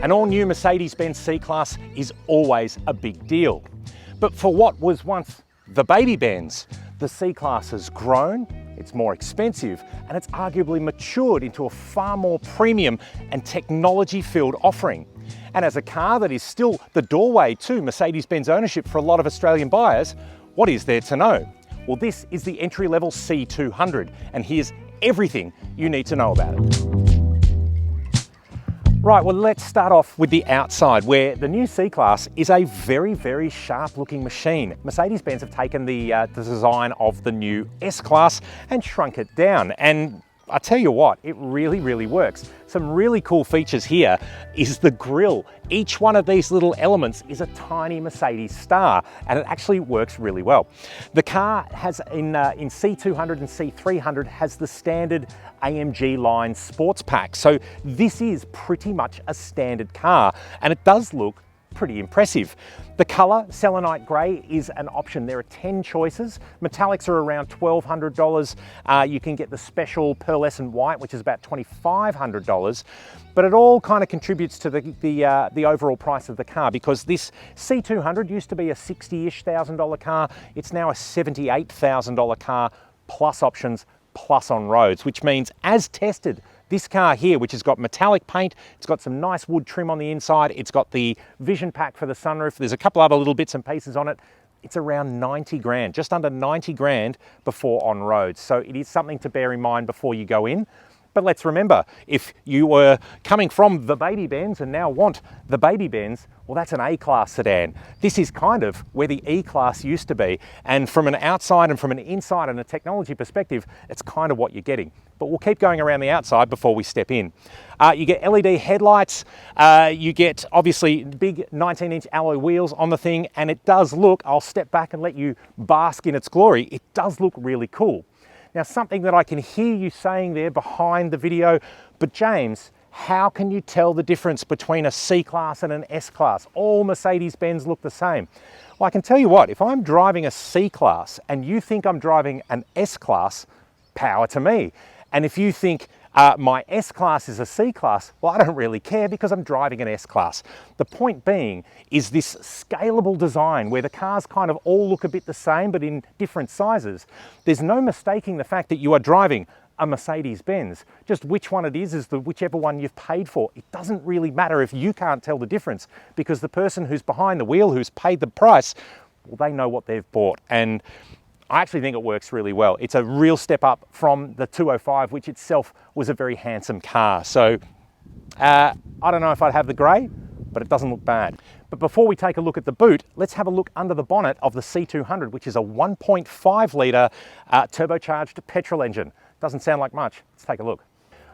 An all-new Mercedes-Benz C-Class is always a big deal. But for what was once the baby Benz, the C-Class has grown, it's more expensive, and it's arguably matured into a far more premium and technology-filled offering. And as a car that is still the doorway to Mercedes-Benz ownership for a lot of Australian buyers, what is there to know? Well, this is the entry-level C200, and here's everything you need to know about it. Right, well, let's start off with the outside, where the new C-Class is a very, very sharp-looking machine. Mercedes-Benz have taken the design of the new S-Class and shrunk it down. And I tell you what, it really, really works. Some really cool features here is the grille. Each one of these little elements is a tiny Mercedes star, and it actually works really well. The car has, in C200 and C300, has the standard AMG line sports pack. So this is pretty much a standard car, and it does look pretty impressive. The colour, selenite grey, is an option. There are 10 choices. Metallics are around $1,200. You can get the special pearlescent white, which is about $2,500. But it all kind of contributes to the overall price of the car, because this C200 used to be a $60-ish thousand car. It's now a $78,000 car, plus options, plus on roads, which means, as tested, this car here, which has got metallic paint, it's got some nice wood trim on the inside, it's got the vision pack for the sunroof, there's a couple other little bits and pieces on it. It's around 90 grand, just under 90 grand before on roads. So it is something to bear in mind before you go in. But let's remember, if you were coming from the baby Benz and now want the baby Benz, well, that's an A-Class sedan. This is kind of where the E-Class used to be. And from an outside and from an inside and a technology perspective, it's kind of what you're getting. But we'll keep going around the outside before we step in. You get LED headlights, you get obviously big 19-inch alloy wheels on the thing, and it does look, I'll step back and let you bask in its glory, it does look really cool. Now, something that I can hear you saying there behind the video, but James, how can you tell the difference between a C-Class and an S-Class? All Mercedes-Benz look the same. Well, I can tell you what, if I'm driving a C-Class and you think I'm driving an S-Class, power to me. And if you think my S-Class is a C-Class, well, I don't really care because I'm driving an S-Class. The point being is this scalable design where the cars kind of all look a bit the same but in different sizes. There's no mistaking the fact that you are driving a Mercedes-Benz. Just which one it is the whichever one you've paid for. It doesn't really matter if you can't tell the difference, because the person who's behind the wheel, who's paid the price, well, they know what they've bought. And I actually think it works really well. It's a real step up from the 205, which itself was a very handsome car. So I don't know if I'd have the grey, but it doesn't look bad. But before we take a look at the boot, let's have a look under the bonnet of the C200, which is a 1.5 litre turbocharged petrol engine. Doesn't sound like much. Let's take a look.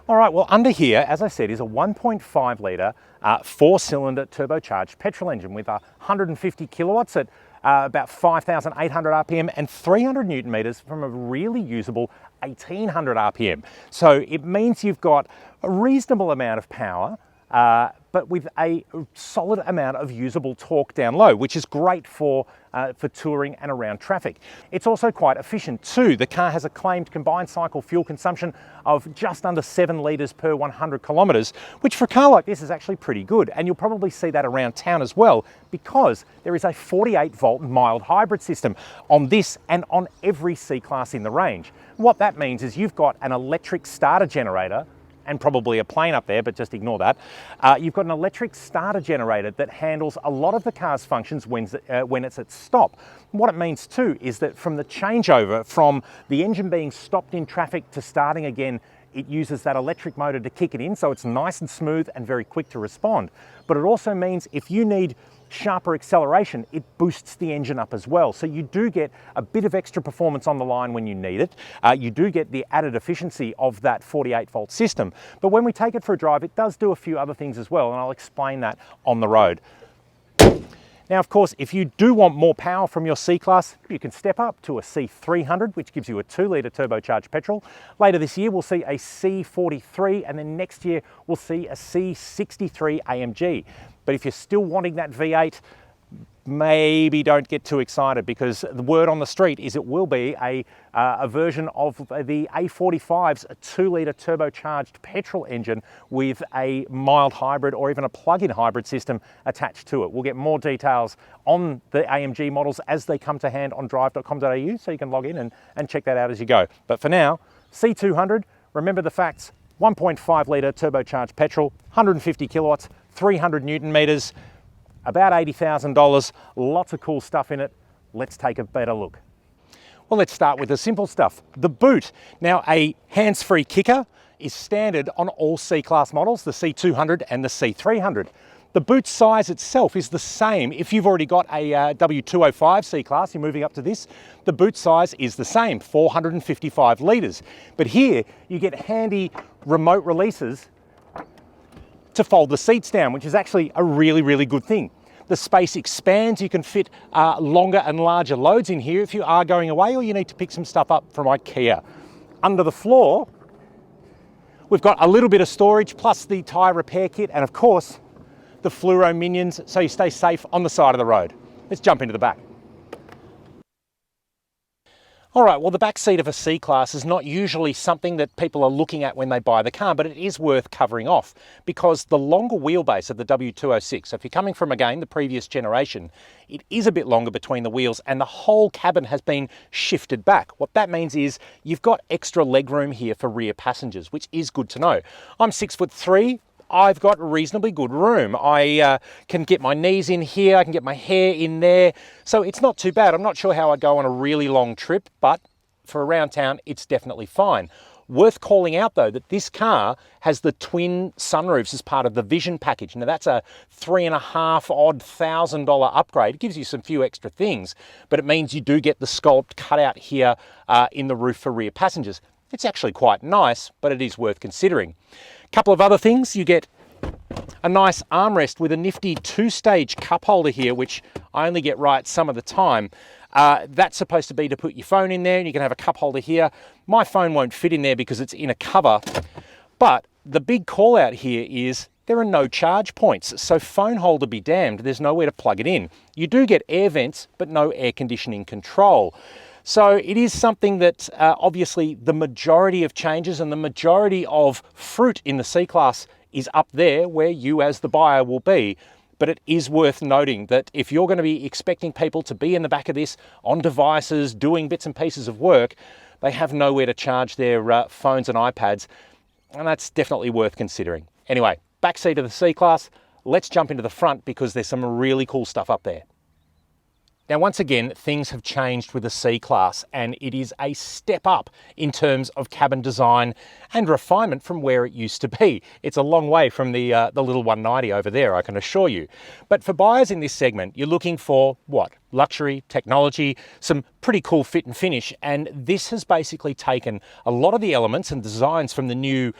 All right, well, under here, as I said, is a 1.5 litre four-cylinder turbocharged petrol engine with 150 kilowatts at about 5,800 RPM and 300 Newton meters from a really usable 1,800 RPM. So it means you've got a reasonable amount of power, but with a solid amount of usable torque down low, which is great for touring and around traffic. It's also quite efficient too. The car has a claimed combined cycle fuel consumption of just under 7 litres per 100 kilometres, which for a car like this is actually pretty good. And you'll probably see that around town as well, because there is a 48 volt mild hybrid system on this and on every C-Class in the range. What that means is you've got an electric starter generator, and probably a plane up there, but just ignore that. You've got an electric starter generator that handles a lot of the car's functions when it's at stop. What it means too is that from the changeover from the engine being stopped in traffic to starting again, it uses that electric motor to kick it in, so it's nice and smooth and very quick to respond. But it also means if you need sharper acceleration, it boosts the engine up as well. So you do get a bit of extra performance on the line when you need it. You do get the added efficiency of that 48 volt system. But when we take it for a drive, it does do a few other things as well, and I'll explain that on the road. Now, of course, if you do want more power from your C-Class, you can step up to a C300, which gives you a 2 litre turbocharged petrol. Later this year, we'll see a C43, and then next year, we'll see a C63 AMG. But if you're still wanting that V8, maybe don't get too excited, because the word on the street is it will be a version of the A45's 2-litre turbocharged petrol engine with a mild hybrid or even a plug-in hybrid system attached to it. We'll get more details on the AMG models as they come to hand on Drive.com.au, so you can log in and check that out as you go. But for now, C200, remember the facts: 1.5 litre turbocharged petrol, 150 kilowatts, 300 Newton meters, about $80,000, lots of cool stuff in it. Let's take a better look. Well, let's start with the simple stuff, the boot. Now, a hands-free kicker is standard on all C-Class models, the C200 and the C300. The boot size itself is the same. If you've already got a W205 C-Class, you're moving up to this, the boot size is the same, 455 litres. But here, you get handy remote releases to fold the seats down, which is actually a really, really good thing. The space expands. You can fit longer and larger loads in here if you are going away or you need to pick some stuff up from IKEA. Under the floor, we've got a little bit of storage, plus the tyre repair kit, and of course, the fluoro minions, so you stay safe on the side of the road. Let's jump into the back. All right, well, the back seat of a C-Class is not usually something that people are looking at when they buy the car, but it is worth covering off because the longer wheelbase of the W206, so if you're coming from, again, the previous generation, it is a bit longer between the wheels and the whole cabin has been shifted back. What that means is you've got extra legroom here for rear passengers, which is good to know. I'm 6'3". I've got reasonably good room. I can get my knees in here, I can get my hair in there, so it's not too bad. I'm not sure how I'd go on a really long trip, but for around town, it's definitely fine. Worth calling out though that this car has the twin sunroofs as part of the Vision package. Now that's a $3,500 upgrade. It gives you some few extra things, but it means you do get the sculpt cut out here in the roof for rear passengers. It's actually quite nice, but it is worth considering. Couple of other things, you get a nice armrest with a nifty 2-stage cup holder here, which I only get right some of the time. That's supposed to be to put your phone in there, and you can have a cup holder here. My phone won't fit in there because it's in a cover, but the big call out here is there are no charge points, so phone holder be damned, there's nowhere to plug it in. You do get air vents, but no air conditioning control. So it is something that obviously the majority of changes and the majority of fruit in the C-Class is up there where you as the buyer will be. But it is worth noting that if you're going to be expecting people to be in the back of this on devices, doing bits and pieces of work, they have nowhere to charge their phones and iPads, and that's definitely worth considering. Anyway, back seat of the C-Class, let's jump into the front because there's some really cool stuff up there. Now, once again, things have changed with the C-Class, and it is a step up in terms of cabin design and refinement from where it used to be. It's a long way from the little 190 over there, I can assure you. But for buyers in this segment, you're looking for what? Luxury, technology, some pretty cool fit and finish, and this has basically taken a lot of the elements and designs from the new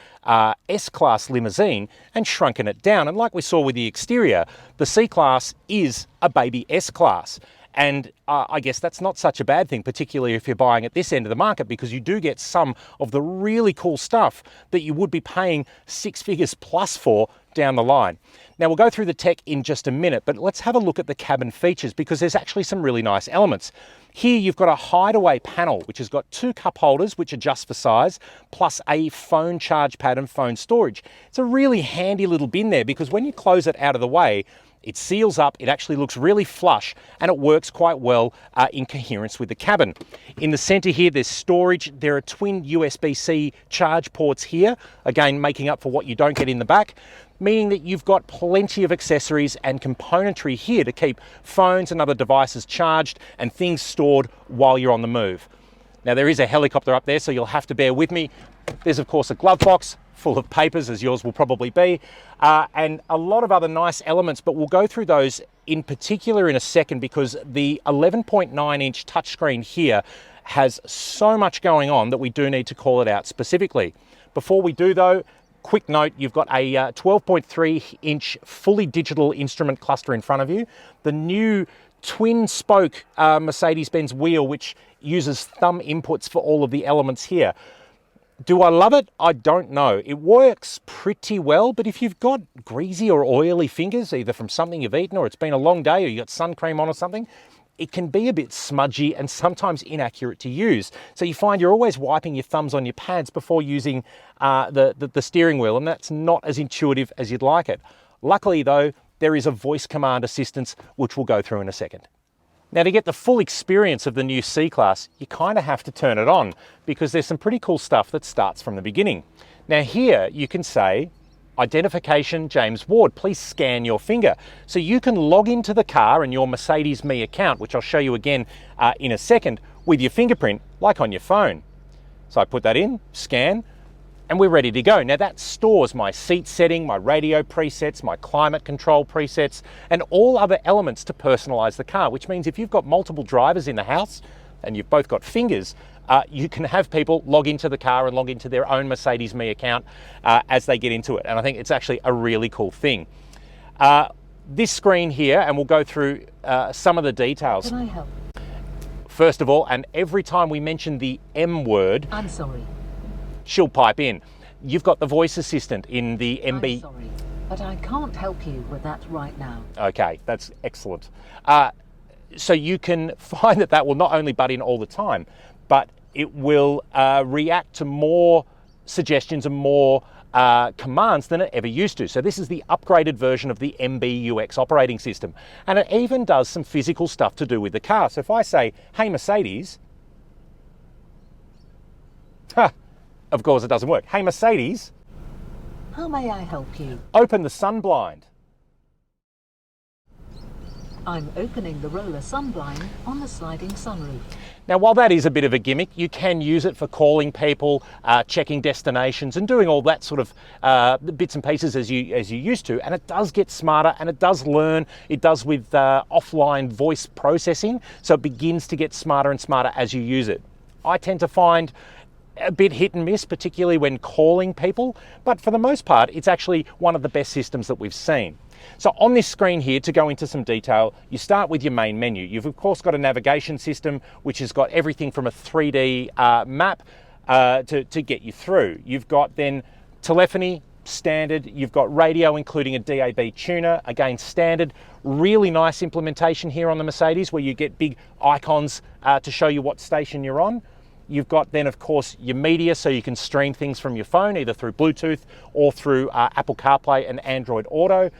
S-Class limousine and shrunken it down. And like we saw with the exterior, the C-Class is a baby S-Class. And I guess that's not such a bad thing, particularly if you're buying at this end of the market, because you do get some of the really cool stuff that you would be paying 6 figures plus for down the line. Now, we'll go through the tech in just a minute, but let's have a look at the cabin features because there's actually some really nice elements. Here you've got a hideaway panel, which has got 2 cup holders, which adjust for size, plus a phone charge pad and phone storage. It's a really handy little bin there because when you close it out of the way, it seals up, it actually looks really flush, and it works quite well in coherence with the cabin. In the center here, there's storage. There are twin USB-C charge ports here, again, making up for what you don't get in the back, meaning that you've got plenty of accessories and componentry here to keep phones and other devices charged and things stored while you're on the move. Now, there is a helicopter up there, so you'll have to bear with me. There's, of course, a glove box full of papers, as yours will probably be, and a lot of other nice elements, but we'll go through those in particular in a second because the 11.9-inch touchscreen here has so much going on that we do need to call it out specifically. Before we do, though, quick note, you've got a 12.3-inch fully digital instrument cluster in front of you. The new twin-spoke Mercedes-Benz wheel, which uses thumb inputs for all of the elements here. Do I love it? I don't know. It works pretty well, but if you've got greasy or oily fingers, either from something you've eaten or it's been a long day or you got sun cream on or something, it can be a bit smudgy and sometimes inaccurate to use. So you find you're always wiping your thumbs on your pads before using the steering wheel, and that's not as intuitive as you'd like it. Luckily though, there is a voice command assistance, which we'll go through in a second. Now, to get the full experience of the new C-Class, you kind of have to turn it on because there's some pretty cool stuff that starts from the beginning. Now here you can say, identification James Ward, please scan your finger. So you can log into the car and your Mercedes Me account, which I'll show you again in a second, with your fingerprint, like on your phone. So I put that in, scan, and we're ready to go. Now that stores my seat setting, my radio presets, my climate control presets, and all other elements to personalize the car, which means if you've got multiple drivers in the house and you've both got fingers, you can have people log into the car and log into their own Mercedes Me account as they get into it. And I think it's actually a really cool thing. This screen here, and we'll go through some of the details. Can I help? First of all, and every time we mention the M word, I'm sorry. she'll pipe in. You've got the voice assistant in the MB. I'm sorry, but I can't help you with that right now. Okay, that's excellent. So you can find that will not only butt in all the time, but it will react to more suggestions and more commands than it ever used to. So this is the upgraded version of the MBUX operating system. And it even does some physical stuff to do with the car. So if I say, hey Mercedes, of course it doesn't work. Hey Mercedes, How may I help you? open the sun blind. I'm opening the roller sunblind on the sliding sunroof. Now, while that is a bit of a gimmick, you can use it for calling people, checking destinations, and doing all that sort of bits and pieces as you used to. And it does get smarter, and it does learn. It does with offline voice processing, so it begins to get smarter and smarter as you use it. I tend to find a bit hit and miss, particularly when calling people, but for the most part, it's actually one of the best systems that we've seen. So on this screen here, to go into some detail, you start with your main menu. You've of course got a navigation system, which has got everything from a 3D map to get you through. You've got then telephony, standard. You've got radio, including a DAB tuner, again standard. Really nice implementation here on the Mercedes, where you get big icons to show you what station you're on. You've got then, of course, your media, so you can stream things from your phone, either through Bluetooth or through Apple CarPlay and Android Auto.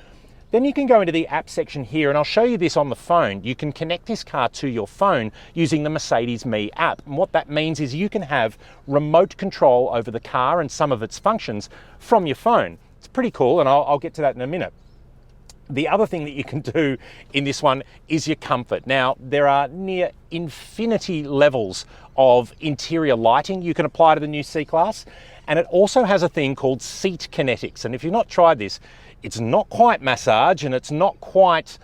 Then you can go into the app section here, and I'll show you this on the phone. You can connect this car to your phone using the Mercedes Me app. And what that means is you can have remote control over the car and some of its functions from your phone. It's pretty cool, and I'll get to that in a minute. The other thing that you can do in this one is your comfort. Now, there are near infinity levels of interior lighting you can apply to the new C-Class, and it also has a thing called seat kinetics. And if you've not tried this, it's not quite massage and it's not quite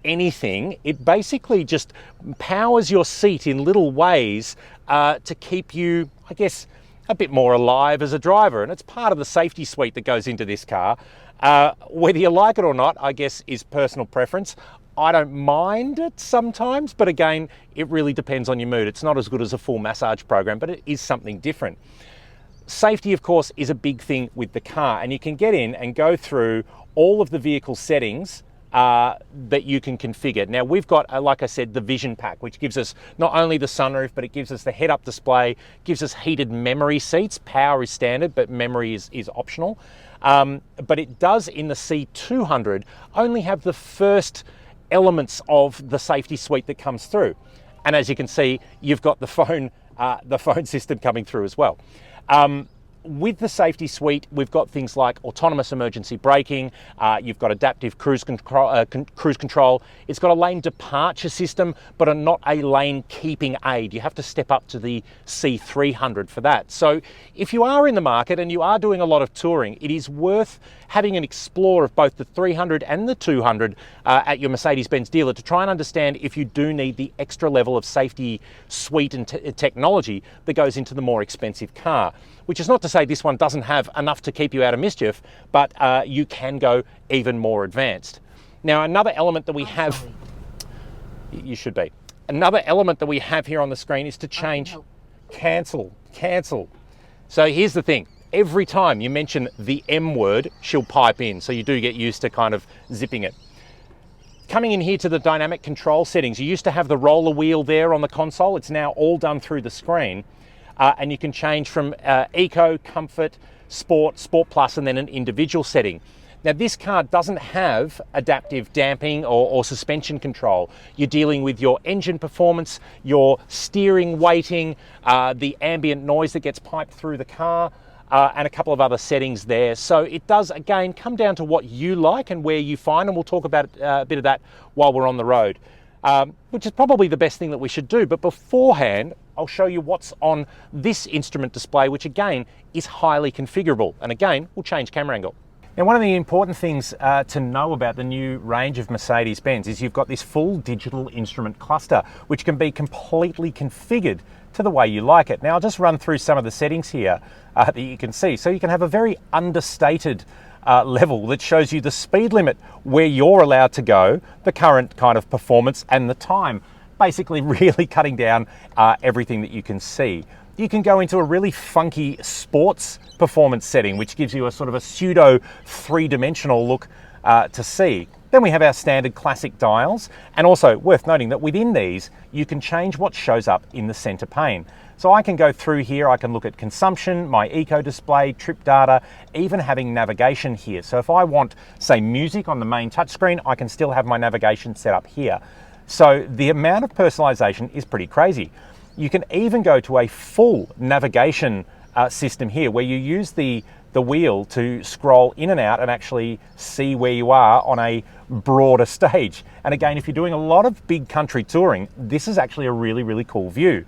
anything. It basically just powers your seat in little ways to keep you, I guess, a bit more alive as a driver. And it's part of the safety suite that goes into this car. Whether you like it or not, I guess, is personal preference. I don't mind it sometimes, but again, it really depends on your mood. It's not as good as a full massage program, but it is something different. Safety, of course, is a big thing with the car, and you can get in and go through all of the vehicle settings that you can configure. Now, we've got, like I said, the Vision Pack, which gives us not only the sunroof, but it gives us the head-up display, gives us heated memory seats. Power is standard, but memory is optional. But it does, in the C200, only have the first elements of the safety suite that comes through. And as you can see, you've got the phone system coming through as well. With the safety suite, we've got things like autonomous emergency braking, you've got adaptive cruise control. It's got a lane departure system, but not a lane keeping aid. You have to step up to the C300 for that. So if you are in the market and you are doing a lot of touring, it is worth having an explore of both the 300 and the 200 at your Mercedes-Benz dealer to try and understand if you do need the extra level of safety suite and technology that goes into the more expensive car. Which is not to say this one doesn't have enough to keep you out of mischief, but you can go even more advanced. Now, another element that we have, you should be. Another element that we have here on the screen is to change, cancel. So here's the thing. Every time you mention the M word, she'll pipe in. So you do get used to kind of zipping it. Coming in here to the dynamic control settings, you used to have the roller wheel there on the console. It's now all done through the screen. And you can change from Eco, Comfort, Sport, Sport Plus, and then an individual setting. Now this car doesn't have adaptive damping or suspension control. You're dealing with your engine performance, your steering weighting, the ambient noise that gets piped through the car, and a couple of other settings there. So it does, again, come down to what you like and where you find, and we'll talk about a bit of that while we're on the road, which is probably the best thing that we should do. But beforehand, I'll show you what's on this instrument display, which again is highly configurable. And again, we'll change camera angle. Now, one of the important things to know about the new range of Mercedes-Benz is you've got this full digital instrument cluster, which can be completely configured to the way you like it. Now, I'll just run through some of the settings here that you can see. So you can have a very understated level that shows you the speed limit, where you're allowed to go, the current kind of performance and the time, basically really cutting down everything that you can see. You can go into a really funky sports performance setting, which gives you a sort of a pseudo three-dimensional look to see. Then we have our standard classic dials, and also worth noting that within these, you can change what shows up in the center pane. So I can go through here, I can look at consumption, my eco display, trip data, even having navigation here. So if I want, say, music on the main touchscreen, I can still have my navigation set up here. So the amount of personalization is pretty crazy. You can even go to a full navigation system here, where you use the wheel to scroll in and out and actually see where you are on a broader stage. And again, if you're doing a lot of big country touring, this is actually a really, really cool view.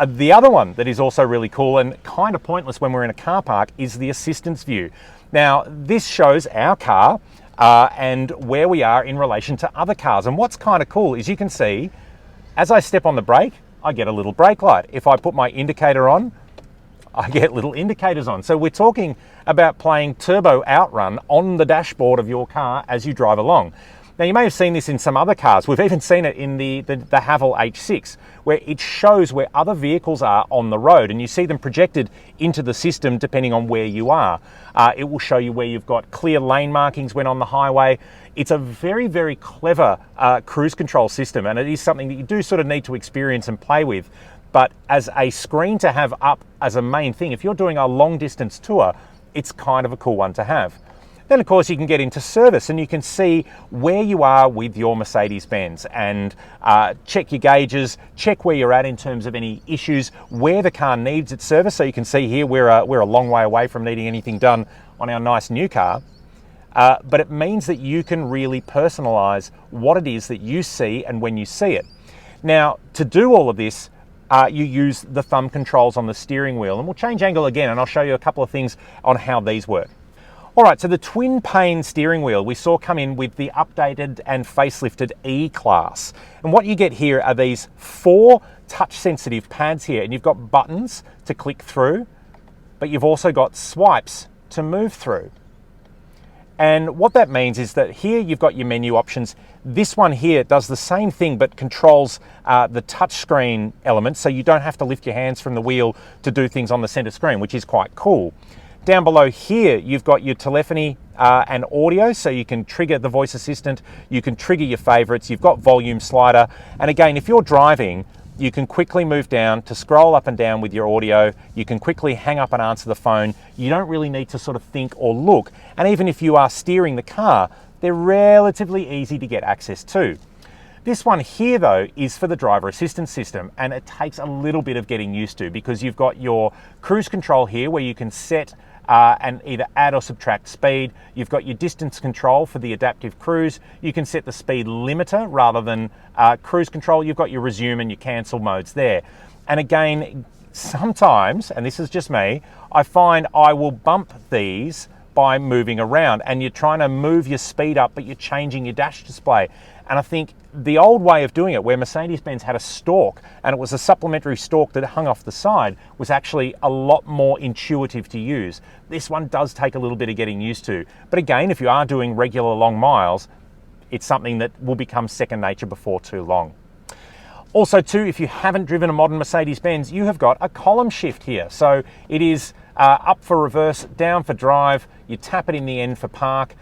The other one that is also really cool and kind of pointless when we're in a car park is the assistance view. Now, this shows our car and where we are in relation to other cars. And what's kind of cool is you can see, as I step on the brake, I get a little brake light. If I put my indicator on, I get little indicators on. So we're talking about playing turbo outrun on the dashboard of your car as you drive along. Now, you may have seen this in some other cars. We've even seen it in the Haval H6, where it shows where other vehicles are on the road, and you see them projected into the system depending on where you are. It will show you where you've got clear lane markings when on the highway. It's a very, very clever cruise control system, and it is something that you do sort of need to experience and play with. But as a screen to have up as a main thing, if you're doing a long distance tour, it's kind of a cool one to have. Then, of course, you can get into service and you can see where you are with your Mercedes-Benz and check your gauges, check where you're at in terms of any issues, where the car needs its service. So you can see here we're a long way away from needing anything done on our nice new car. But it means that you can really personalize what it is that you see and when you see it. Now, to do all of this, you use the thumb controls on the steering wheel, and we'll change angle again and I'll show you a couple of things on how these work. All right, so the twin pane steering wheel we saw come in with the updated and facelifted E-Class. And what you get here are these 4 touch-sensitive pads here, and you've got buttons to click through, but you've also got swipes to move through. And what that means is that here you've got your menu options. This one here does the same thing but controls the touchscreen element, so you don't have to lift your hands from the wheel to do things on the center screen, which is quite cool. Down below here, you've got your telephony and audio, so you can trigger the voice assistant, you can trigger your favorites, you've got volume slider. And again, if you're driving, you can quickly move down to scroll up and down with your audio. You can quickly hang up and answer the phone. You don't really need to sort of think or look. And even if you are steering the car, they're relatively easy to get access to. This one here, though, is for the driver assistance system, and it takes a little bit of getting used to because you've got your cruise control here where you can set and either add or subtract speed. You've got your distance control for the adaptive cruise. You can set the speed limiter rather than cruise control. You've got your resume and your cancel modes there. And again, sometimes, and this is just me, I find I will bump these by moving around, and you're trying to move your speed up, but you're changing your dash display. And I think the old way of doing it, where Mercedes-Benz had a stalk and it was a supplementary stalk that hung off the side, was actually a lot more intuitive to use. This one does take a little bit of getting used to. But again, if you are doing regular long miles, it's something that will become second nature before too long. Also too, if you haven't driven a modern Mercedes-Benz, you have got a column shift here. So it is up for reverse, down for drive, you tap it in the end for park.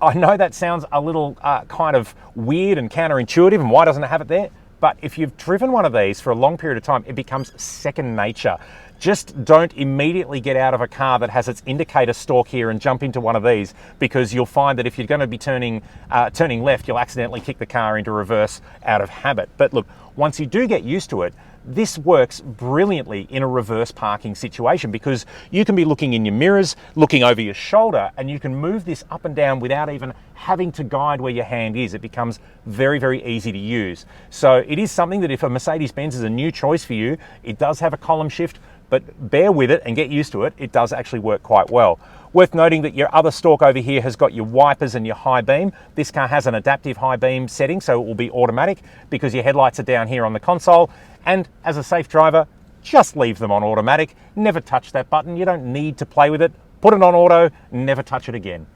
I know that sounds a little kind of weird and counterintuitive, and why doesn't it have it there? But if you've driven one of these for a long period of time, it becomes second nature. Just don't immediately get out of a car that has its indicator stalk here and jump into one of these, because you'll find that if you're going to be turning left, you'll accidentally kick the car into reverse out of habit. But look, once you do get used to it, this works brilliantly in a reverse parking situation, because you can be looking in your mirrors, looking over your shoulder, and you can move this up and down without even having to guide where your hand is. It becomes very, very easy to use. So it is something that if a Mercedes-Benz is a new choice for you, it does have a column shift, but bear with it and get used to it. It does actually work quite well. Worth noting that your other stalk over here has got your wipers and your high beam. This car has an adaptive high beam setting, so it will be automatic because your headlights are down here on the console. And as a safe driver, just leave them on automatic. Never touch that button. You don't need to play with it. Put it on auto, never touch it again.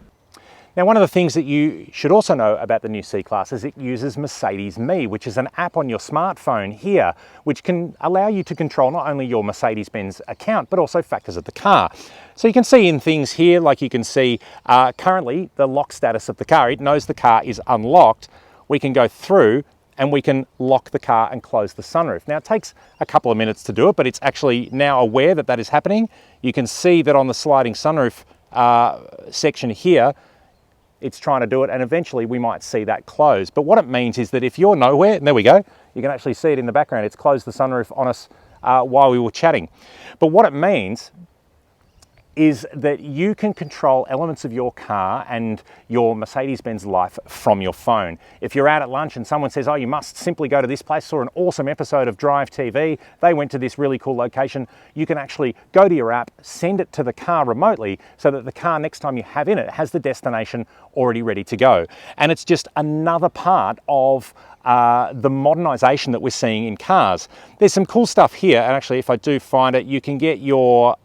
Now, one of the things that you should also know about the new C-Class is it uses Mercedes Me, which is an app on your smartphone here, which can allow you to control not only your Mercedes-Benz account, but also factors of the car. So you can see in things here, like you can see currently the lock status of the car. It knows the car is unlocked. We can go through and we can lock the car and close the sunroof. Now, it takes a couple of minutes to do it, but it's actually now aware that that is happening. You can see that on the sliding sunroof section here, it's trying to do it, and eventually we might see that close. But what it means is that if you're nowhere, and there we go, you can actually see it in the background, it's closed the sunroof on us while we were chatting. But what it means is that you can control elements of your car and your Mercedes-Benz life from your phone. If you're out at lunch and someone says, oh, you must simply go to this place, saw an awesome episode of Drive TV, they went to this really cool location, you can actually go to your app, send it to the car remotely so that the car next time you have in it has the destination already ready to go. And it's just another part of the modernisation that we're seeing in cars. There's some cool stuff here, and actually if I do find it, you can get your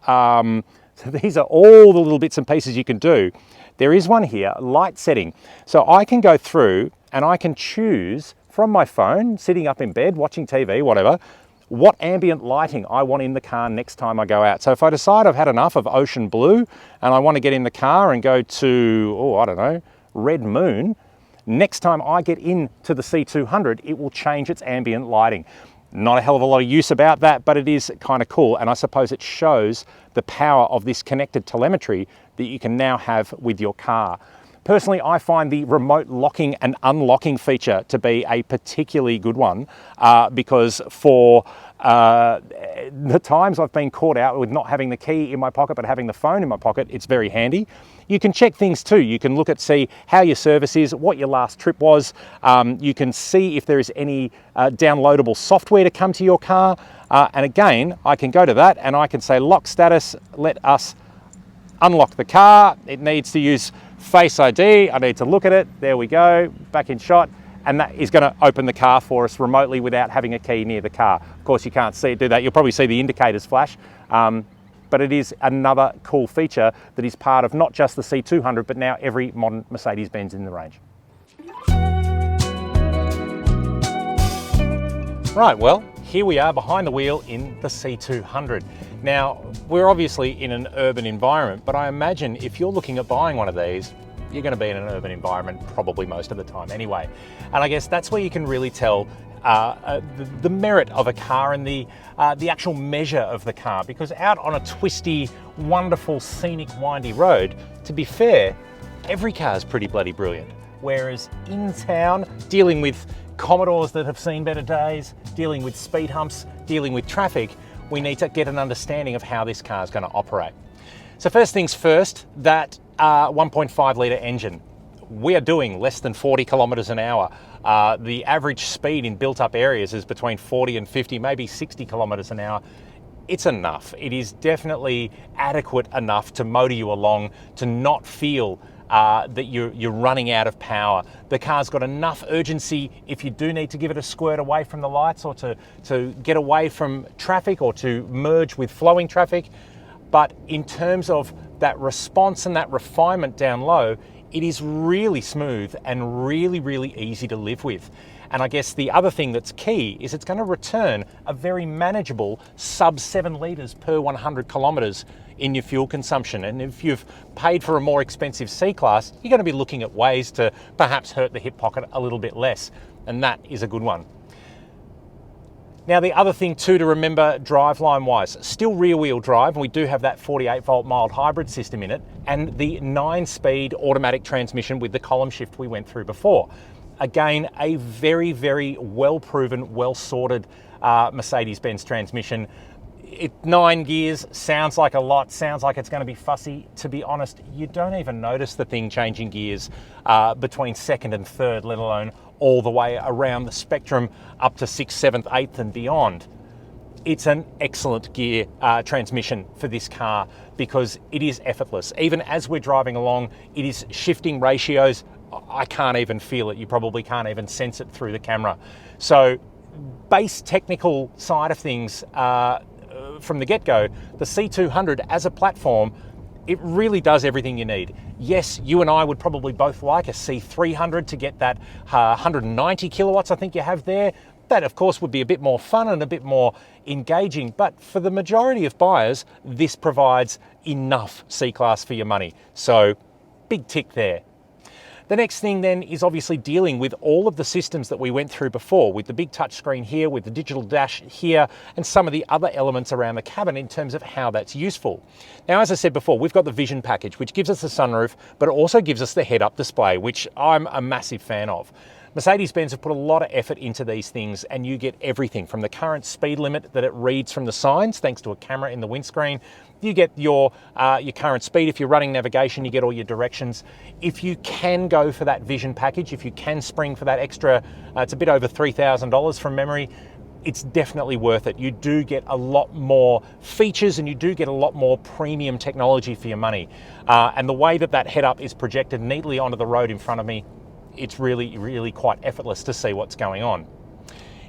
so these are all the little bits and pieces you can do. There is one here, light setting. So I can go through and I can choose from my phone, sitting up in bed, watching TV, whatever, what ambient lighting I want in the car next time I go out. So if I decide I've had enough of ocean blue and I want to get in the car and go to, oh, I don't know, red moon, next time I get into the C200, it will change its ambient lighting. Not a hell of a lot of use about that, but it is kind of cool. And I suppose it shows the power of this connected telemetry that you can now have with your car. Personally, I find the remote locking and unlocking feature to be a particularly good one because for the times I've been caught out with not having the key in my pocket but having the phone in my pocket, it's very handy. You can check things too. You can look at, see how your service is, what your last trip was. You can see if there is any downloadable software to come to your car. And again, I can go to that and I can say lock status, let us unlock the car. It needs to use Face ID. I need to look at it. There we go, back in shot. And that is going to open the car for us remotely without having a key near the car. Of course, you can't see it do that. You'll probably see the indicators flash. But it is another cool feature that is part of not just the C200, but now every modern Mercedes-Benz in the range. Right, well, here we are behind the wheel in the C200. Now, we're obviously in an urban environment, but I imagine if you're looking at buying one of these, you're going to be in an urban environment probably most of the time anyway. And I guess that's where you can really tell the merit of a car and the actual measure of the car, because out on a twisty, wonderful, scenic, windy road, to be fair, every car is pretty bloody brilliant. Whereas in town, dealing with Commodores that have seen better days, dealing with speed humps, dealing with traffic, we need to get an understanding of how this car is going to operate. So first things first, that 1.5 litre engine. We are doing less than 40 kilometres an hour. The average speed in built-up areas is between 40 and 50, maybe 60 kilometres an hour. It's enough. It is definitely adequate enough to motor you along, to not feel that you're running out of power. The car's got enough urgency if you do need to give it a squirt away from the lights or to get away from traffic or to merge with flowing traffic. But in terms of that response and that refinement down low, it is really smooth and really easy to live with. And I guess the other thing that's key is it's going to return a very manageable sub 7 litres per 100 kilometres in your fuel consumption. And if you've paid for a more expensive C-Class, you're going to be looking at ways to perhaps hurt the hip pocket a little bit less. And that is a good one. Now, the other thing too to remember driveline wise, still rear wheel drive, and we do have that 48 volt mild hybrid system in it, and the 9-speed automatic transmission with the column shift we went through before. Again, a very well proven, well sorted Mercedes-Benz transmission. 9 gears sounds like a lot, sounds like it's going to be fussy. To be honest, you don't even notice the thing changing gears between second and third, let alone all the way around the spectrum up to 6th, 7th, 8th and beyond. It's an excellent gear transmission for this car because it is effortless. Even as we're driving along, it is shifting ratios. I can't even feel it. You probably can't even sense it through the camera. So base technical side of things, from the get-go, the C200 as a platform, it really does everything you need. Yes, you and I would probably both like a C300 to get that 190 kilowatts I think you have there. That, of course, would be a bit more fun and a bit more engaging, but for the majority of buyers, this provides enough C-Class for your money. So, big tick there. The next thing then is obviously dealing with all of the systems that we went through before, with the big touchscreen here, with the digital dash here, and some of the other elements around the cabin in terms of how that's useful. Now, as I said before, we've got the Vision package, which gives us the sunroof, but it also gives us the head-up display, which I'm a massive fan of. Mercedes-Benz have put a lot of effort into these things, and you get everything from the current speed limit that it reads from the signs, thanks to a camera in the windscreen. You get your current speed. If you're running navigation, you get all your directions. If you can go for that Vision package, if you can spring for that extra, it's a bit over $3,000 from memory, it's definitely worth it. You do get a lot more features and you do get a lot more premium technology for your money. And the way that that head-up is projected neatly onto the road in front of me, it's really quite effortless to see what's going on.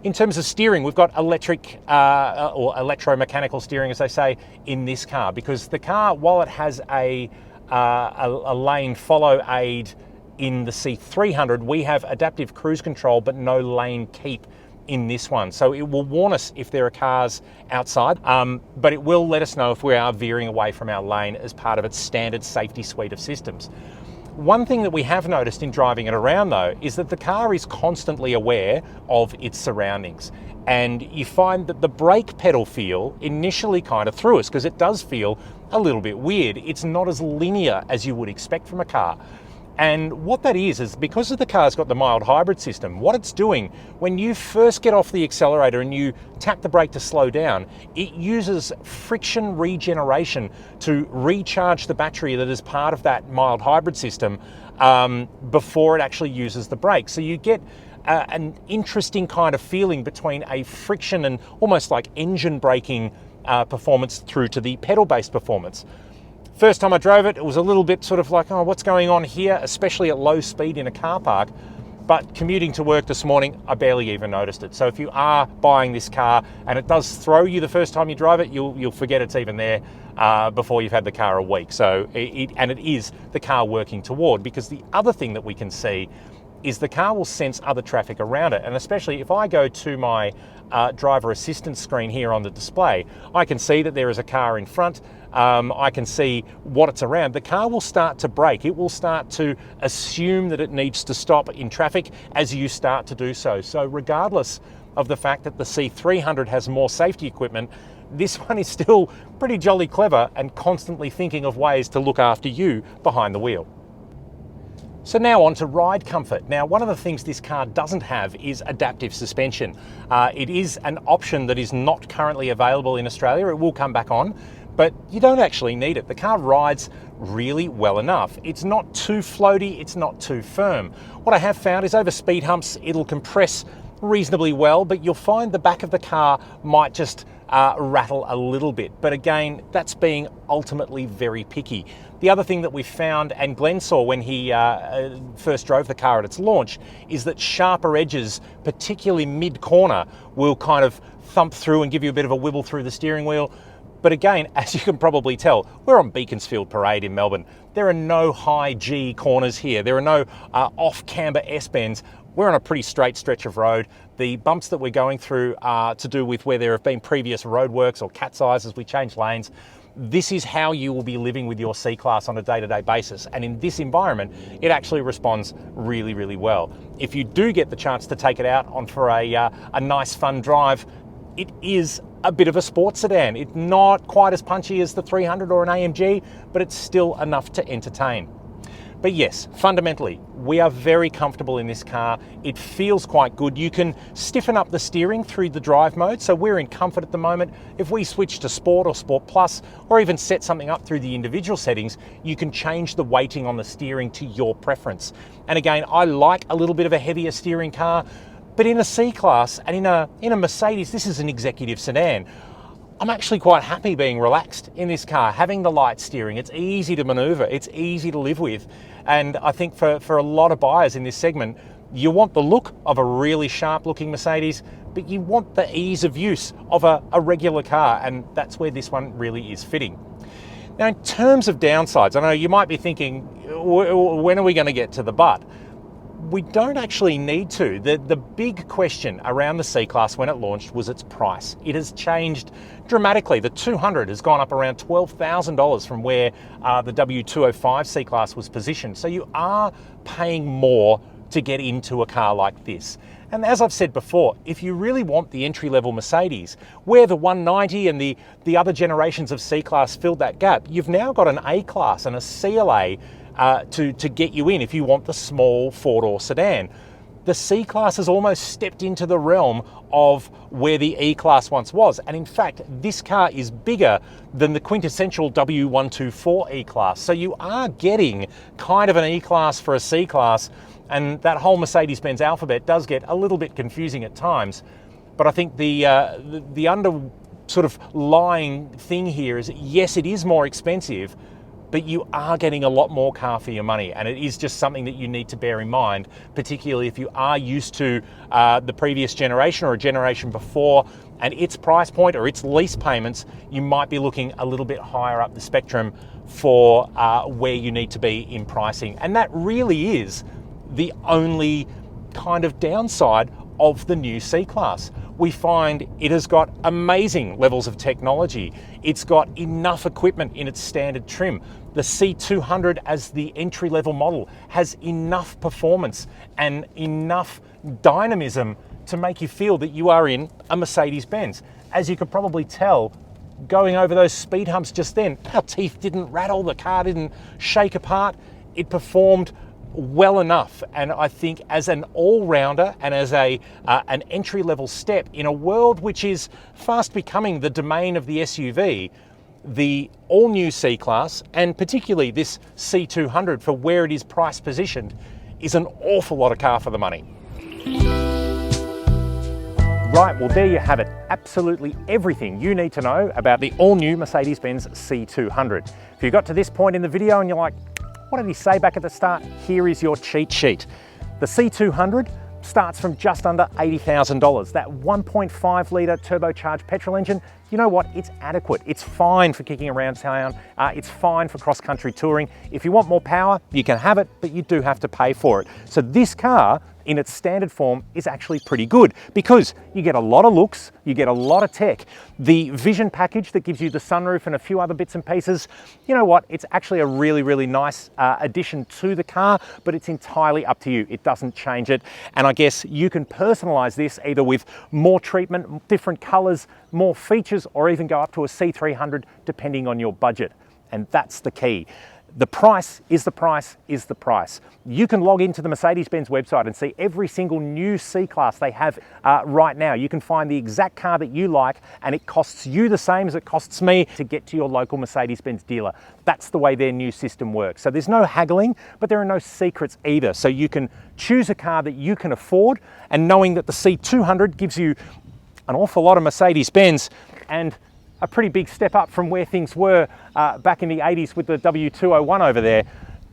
In terms of steering, we've got electric or electromechanical steering, as they say, in this car, because the car, while it has a lane follow aid in the C300, we have adaptive cruise control, but no lane keep in this one. So it will warn us if there are cars outside, but it will let us know if we are veering away from our lane as part of its standard safety suite of systems. One thing that we have noticed in driving it around though is that the car is constantly aware of its surroundings, and you find that the brake pedal feel initially kind of threw us because it does feel a little bit weird. It's not as linear as you would expect from a car. And what that is because the car's got the mild hybrid system, what it's doing when you first get off the accelerator and you tap the brake to slow down, it uses friction regeneration to recharge the battery that is part of that mild hybrid system before it actually uses the brake. So you get an interesting kind of feeling between a friction and almost like engine braking performance through to the pedal-based performance. First time I drove it, it was a little bit sort of like, oh, what's going on here, especially at low speed in a car park. But commuting to work this morning, I barely even noticed it. So if you are buying this car and it does throw you the first time you drive it, you'll forget it's even there before you've had the car a week. So it is the car working toward, because the other thing that we can see is the car will sense other traffic around it. And especially if I go to my driver assistance screen here on the display, I can see that there is a car in front. I can see what it's around. The car will start to brake. It will start to assume that it needs to stop in traffic as you start to do so. So regardless of the fact that the C300 has more safety equipment, this one is still pretty jolly clever and constantly thinking of ways to look after you behind the wheel. So now on to ride comfort. Now, one of the things this car doesn't have is adaptive suspension. It is an option that is not currently available in Australia. It will come back on, but you don't actually need it. The car rides really well enough. It's not too floaty, it's not too firm. What I have found is over speed humps, it'll compress reasonably well, but you'll find the back of the car might just rattle a little bit. But again, that's being ultimately very picky. The other thing that we found, and Glenn saw when he first drove the car at its launch, is that sharper edges, particularly mid-corner, will kind of thump through and give you a bit of a wibble through the steering wheel. But again, as you can probably tell, we're on Beaconsfield Parade in Melbourne. There are no high G corners here. There are no off-camber S-bends. We're on a pretty straight stretch of road. The bumps that we're going through are to do with where there have been previous roadworks or cat's eyes as we change lanes. This is how you will be living with your C-Class on a day-to-day basis. And in this environment, it actually responds really, really well. If you do get the chance to take it out on for a nice fun drive, it is a bit of a sports sedan. It's not quite as punchy as the 300 or an AMG, but it's still enough to entertain. But yes, fundamentally, we are very comfortable in this car. It feels quite good. You can stiffen up the steering through the drive mode, so we're in comfort at the moment. If we switch to Sport or Sport Plus, or even set something up through the individual settings, you can change the weighting on the steering to your preference. And again, I like a little bit of a heavier steering car, but in a C-Class and in a Mercedes, this is an executive sedan. I'm actually quite happy being relaxed in this car, having the light steering. It's easy to maneuver, it's easy to live with. And I think for a lot of buyers in this segment, you want the look of a really sharp looking Mercedes, but you want the ease of use of a regular car, and that's where this one really is fitting. Now, in terms of downsides, I know you might be thinking, when are we going to get to the but? We don't actually need to. The big question around the C-Class when it launched was its price. It has changed dramatically. The 200 has gone up around $12,000 from where the W205 C-Class was positioned. So you are paying more to get into a car like this. And as I've said before, if you really want the entry-level Mercedes, where the 190 and the other generations of C-Class filled that gap, you've now got an A-Class and a CLA to get you in if you want the small four-door sedan. The C-Class has almost stepped into the realm of where the E-Class once was. And in fact, this car is bigger than the quintessential W124 E-Class. So you are getting kind of an E-Class for a C-Class, and that whole Mercedes-Benz alphabet does get a little bit confusing at times. But I think the under sort of lying thing here is, yes, it is more expensive, but you are getting a lot more car for your money, and it is just something that you need to bear in mind, particularly if you are used to the previous generation or a generation before, and its price point or its lease payments, you might be looking a little bit higher up the spectrum for where you need to be in pricing. And that really is the only kind of downside of the new C-Class. We find it has got amazing levels of technology. It's got enough equipment in its standard trim. The C200 as the entry-level model has enough performance and enough dynamism to make you feel that you are in a Mercedes-Benz. As you could probably tell, going over those speed humps just then, our teeth didn't rattle, the car didn't shake apart. It performed well enough, and I think as an all-rounder and as an entry-level step in a world which is fast becoming the domain of the SUV, the all-new C-Class, and particularly this C200 for where it is price positioned, is an awful lot of car for the money. Right, well there you have it. Absolutely everything you need to know about the all-new Mercedes-Benz C200. If you got to this point in the video and you're like, what did he say back at the start? Here is your cheat sheet. The C200 starts from just under $80,000. That 1.5 litre turbocharged petrol engine, you know what? It's adequate. It's fine for kicking around town. It's fine for cross-country touring. If you want more power, you can have it, but you do have to pay for it. So this car, in its standard form, is actually pretty good because you get a lot of looks, you get a lot of tech. The Vision package that gives you the sunroof and a few other bits and pieces, you know what? It's actually a really, really nice addition to the car, but it's entirely up to you. It doesn't change it. And I guess you can personalize this either with more treatment, different colors, more features, or even go up to a C300 depending on your budget. And that's the key. The price is the price is the price. You can log into the Mercedes-Benz website and see every single new C-Class they have right now. You can find the exact car that you like, and it costs you the same as it costs me to get to your local Mercedes-Benz dealer. That's the way their new system works. So there's no haggling, but there are no secrets either. So you can choose a car that you can afford, and knowing that the C200 gives you an awful lot of Mercedes-Benz and a pretty big step up from where things were back in the 80s with the W201 over there.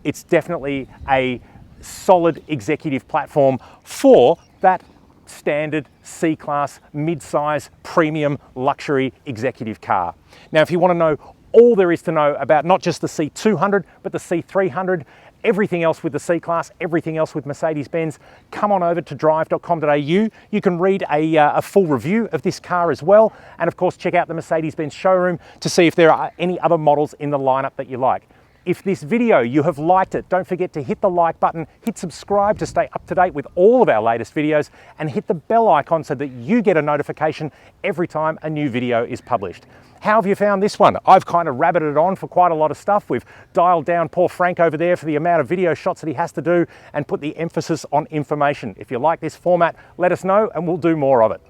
It's definitely a solid executive platform for that standard C-Class, mid-size, premium, luxury executive car. Now, if you want to know all there is to know about not just the C200, but the C300, everything else with the C-Class, everything else with Mercedes-Benz, come on over to Drive.com.au. You can read a full review of this car as well. And of course, check out the Mercedes-Benz showroom to see if there are any other models in the lineup that you like. If this video, you have liked it, don't forget to hit the like button, hit subscribe to stay up to date with all of our latest videos, and hit the bell icon so that you get a notification every time a new video is published. How have you found this one? I've kind of rabbited on for quite a lot of stuff. We've dialed down poor Frank over there for the amount of video shots that he has to do and put the emphasis on information. If you like this format, let us know and we'll do more of it.